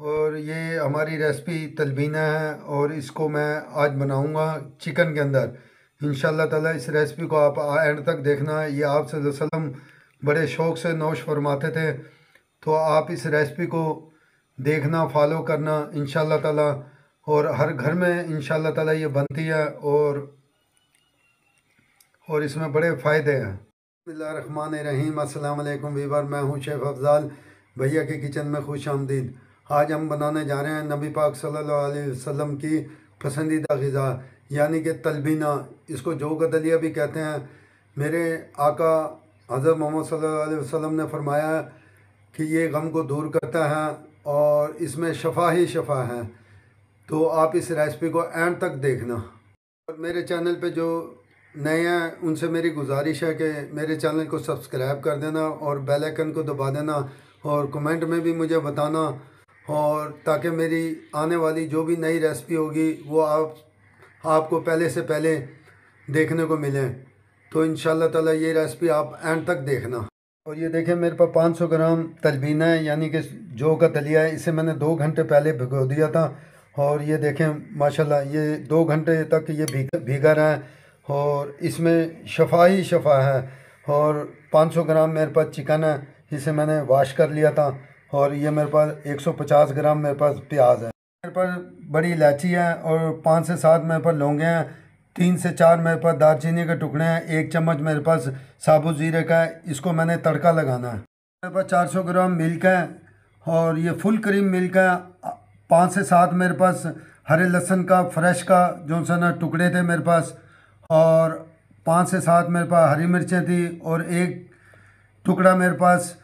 और ये हमारी रेसिपी तलबीना है और इसको मैं आज बनाऊंगा चिकन के अंदर। इंशाल्लाह ताला इस रेसिपी को आप एंड तक देखना। ये आप सल्लल्लाहु अलैहि वसल्लम बड़े शौक़ से नोश फरमाते थे, तो आप इस रेसिपी को देखना, फॉलो करना इंशाल्लाह ताला। और हर घर में इंशाल्लाह ताला ये बनती है और इसमें बड़े फ़ायदे हैं। बिस्मिल्लाहिर्रहमानिर्रहीम। अस्सलाम वालेकुम वीवर, मैं हूँ शेफ़ अफ़ज़ाल। भैया के किचन में खुश आमदीद। आज हम बनाने जा रहे हैं नबी पाक सल्लल्लाहु अलैहि वसल्लम की पसंदीदा ग़िज़ा यानी कि तलबीना। इसको जौ का दलिया भी कहते हैं। मेरे आका हज़रत मोहम्मद सल्लल्लाहु अलैहि वसल्लम ने फरमाया कि ये गम को दूर करता है और इसमें शफ़ा ही शफ़ा है। तो आप इस रेसिपी को एंड तक देखना। और मेरे चैनल पे जो नए हैं उनसे मेरी गुजारिश है कि मेरे चैनल को सब्सक्राइब कर देना और बेल आइकन को दबा देना और कमेंट में भी मुझे बताना, और ताकि मेरी आने वाली जो भी नई रेसिपी होगी वो आपको पहले से पहले देखने को मिले। तो इंशाल्लाह ताला ये रेसिपी आप एंड तक देखना। और ये देखें, मेरे पास 500 ग्राम तलबीना है यानी कि जौ का दलिया है। इसे मैंने 2 घंटे पहले भिगो दिया था और ये देखें माशाल्लाह ये 2 घंटे तक ये भीगा रहा है और इसमें शफ़ा ही शफ़ा है। और 500 ग्राम मेरे पास चिकन है, इसे मैंने वाश कर लिया था। और ये मेरे पास 150 ग्राम मेरे पास प्याज है, मेरे पास बड़ी इलायची है और 5 से 7 मेरे पास लौंगे हैं, 3 से 4 मेरे पास दालचीनी के टुकड़े हैं, 1 चम्मच मेरे पास साबुत ज़ीरे का है। इसको मैंने तड़का लगाना है। मेरे पास 400 ग्राम मिल्क है और ये फुल क्रीम मिल्क है। 5 से 7 मेरे पास हरे लहसुन का फ्रेश का जो सा ना टुकड़े थे मेरे पास, और 5 से 7 मेरे पास हरी मिर्चें थी और 1 टुकड़ा मेरे पास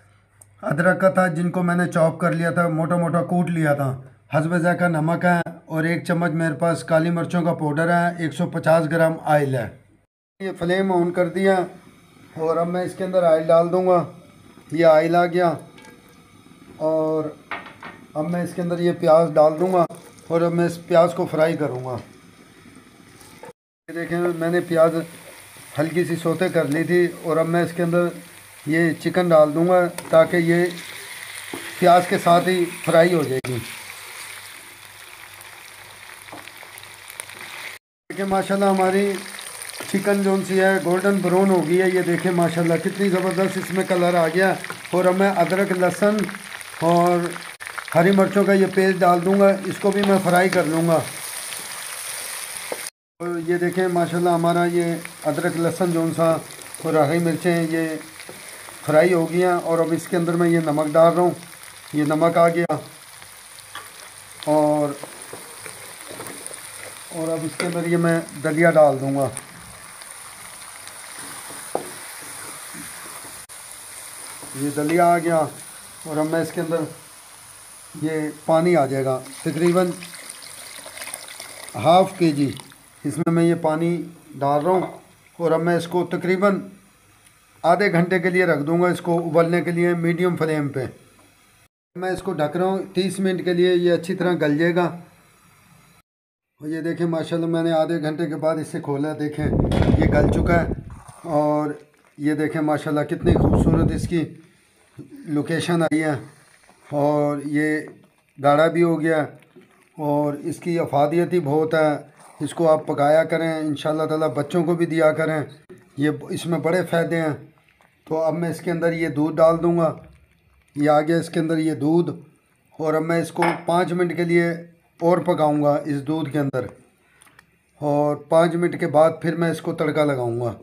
अदरक का था जिनको मैंने चॉप कर लिया था, मोटा मोटा कूट लिया था। हस्ब ज़ायक़ा नमक है और 1 चम्मच मेरे पास काली मिर्चों का पाउडर है। 150 ग्राम ऑयल है। ये फ्लेम ऑन कर दिया और अब मैं इसके अंदर ऑयल डाल दूंगा। ये ऑयल आ गया और अब मैं इसके अंदर ये प्याज डाल दूंगा और अब मैं इस प्याज को फ्राई करूंगा। ये देखें, मैंने प्याज हल्की सी सौते कर ली थी और अब मैं इसके अंदर ये चिकन डाल दूंगा ताकि ये प्याज के साथ ही फ्राई हो जाएगी। देखिए माशाल्लाह हमारी चिकन जो सी है गोल्डन ब्राउन हो गई है। ये देखें माशाल्लाह कितनी ज़बरदस्त इसमें कलर आ गया। और अब मैं अदरक लहसुन और हरी मिर्चों का ये पेस्ट डाल दूंगा, इसको भी मैं फ्राई कर लूँगा। और ये देखें माशाल्लाह हमारा ये अदरक लहसुन जो सा और हरी मिर्चें ये फ्राई हो गई हैं। और अब इसके अंदर मैं ये नमक डाल रहा हूँ। ये नमक आ गया और अब इसके अंदर ये मैं दलिया डाल दूँगा। ये दलिया आ गया और अब मैं इसके अंदर ये पानी आ जाएगा तकरीबन ½ kg, इसमें मैं ये पानी डाल रहा हूँ। और अब मैं इसको तकरीबन आधे घंटे के लिए रख दूँगा, इसको उबलने के लिए मीडियम फ्लेम पे। मैं इसको ढक रहा हूँ 30 मिनट के लिए, ये अच्छी तरह गल जाएगा। और ये देखें माशाल्लाह मैंने आधे घंटे के बाद इसे खोला, देखें ये गल चुका है। और ये देखें माशाल्लाह कितनी खूबसूरत इसकी लोकेशन आई है और ये गाढ़ा भी हो गया और इसकी अफादियत ही बहुत है। इसको आप पकाया करें, इंशाल्लाह ताला बच्चों को भी दिया करें, ये इसमें बड़े फ़ायदे हैं। तो अब मैं इसके अंदर ये दूध डाल दूँगा। ये आ गया इसके अंदर ये दूध और अब मैं इसको 5 मिनट के लिए और पकाऊंगा इस दूध के अंदर। और 5 मिनट के बाद फिर मैं इसको तड़का लगाऊंगा।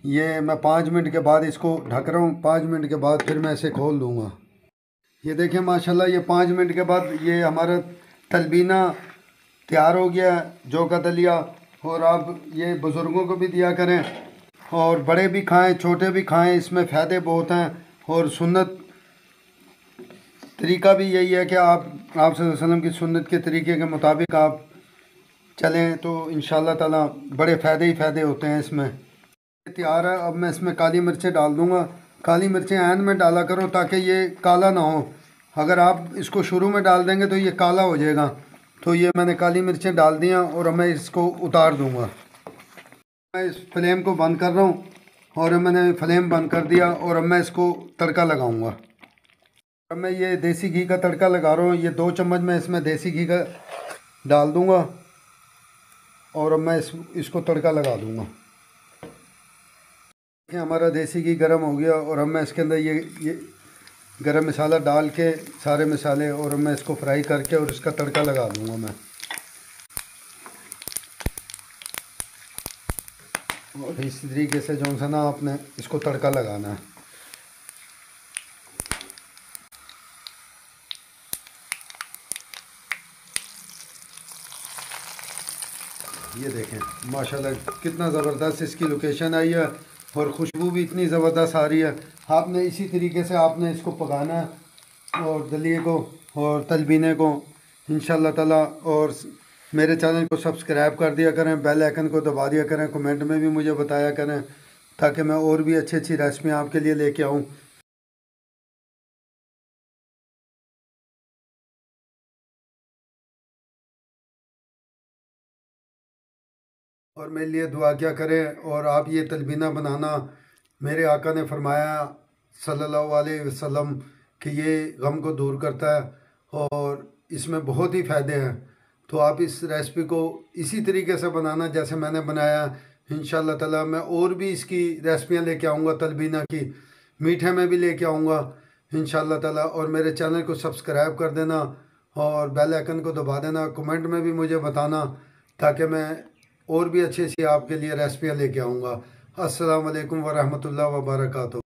ये मैं 5 मिनट के बाद इसको ढक रहा हूँ, 5 मिनट के बाद फिर मैं इसे खोल दूँगा। ये देखें माशाल्लाह ये 5 मिनट के बाद ये हमारा तलबीना तैयार हो गया, जौ का दलिया। और आप ये बुज़ुर्गों को भी दिया करें और बड़े भी खाएं, छोटे भी खाएं, इसमें फ़ायदे बहुत हैं। और सुन्नत तरीका भी यही है कि आप सल्लल्लाहु अलैहि वसल्लम की सुन्नत के तरीके के मुताबिक आप चलें तो इंशाल्लाह ताला बड़े फ़ायदे ही फ़ायदे होते हैं इसमें। तैयार है। अब मैं इसमें काली मिर्चें डाल दूँगा। काली मिर्चें ऐन में डाला करो ताकि ये काला ना हो। अगर आप इसको शुरू में डाल देंगे तो ये काला हो जाएगा। तो ये मैंने काली मिर्चें डाल दिया और अब मैं इसको उतार दूँगा। मैं इस फ्लेम को बंद कर रहा हूँ और मैंने फ्लेम बंद कर दिया और अब मैं इसको तड़का लगाऊँगा। अब मैं ये देसी घी का तड़का लगा रहा हूँ। ये 2 चम्मच मैं इसमें देसी घी का डाल दूँगा और अब मैं इसको तड़का लगा दूँगा। देखिए हमारा देसी घी गर्म हो गया और अब मैं इसके अंदर ये गरम मसाला डाल के सारे मसाले और मैं इसको फ्राई करके और इसका तड़का लगा दूँगा मैं। और इस तरीके से जो है ना आपने इसको तड़का लगाना है। ये देखें माशाल्लाह कितना ज़बरदस्त इसकी लोकेशन आई है और खुशबू भी इतनी ज़बरदस्त आ रही है। आपने इसी तरीके से आपने इसको पकाना है और दलिए को और तलबीने को इंशाल्लाह ताला। और मेरे चैनल को सब्सक्राइब कर दिया करें, बेल आइकन को दबा दिया करें, कमेंट में भी मुझे बताया करें ताकि मैं और भी अच्छी अच्छी रेसिपियाँ आपके लिए लेके आऊँ। और मेरे लिए दुआ क्या करें। और आप ये तलबीना बनाना, मेरे आका ने फरमाया सल्लल्लाहु अलैहि वसल्लम कि ये गम को दूर करता है और इसमें बहुत ही फ़ायदे हैं। तो आप इस रेसिपी को इसी तरीके से बनाना जैसे मैंने बनाया। इंशाल्लाह ताला मैं और भी इसकी रेसिपियाँ लेके आऊँगा, तलबीना की मीठे में भी लेके आऊँगा इंशाल्लाह ताला। और मेरे चैनल को सब्सक्राइब कर देना और बेल आइकन को दबा देना, कमेंट में भी मुझे बताना ताकि मैं और भी अच्छी अच्छी आपके लिए रेसिपियाँ लेके आऊँगा। अस्सलाम वालेकुम व रहमतुल्लाहि व बरकातहू।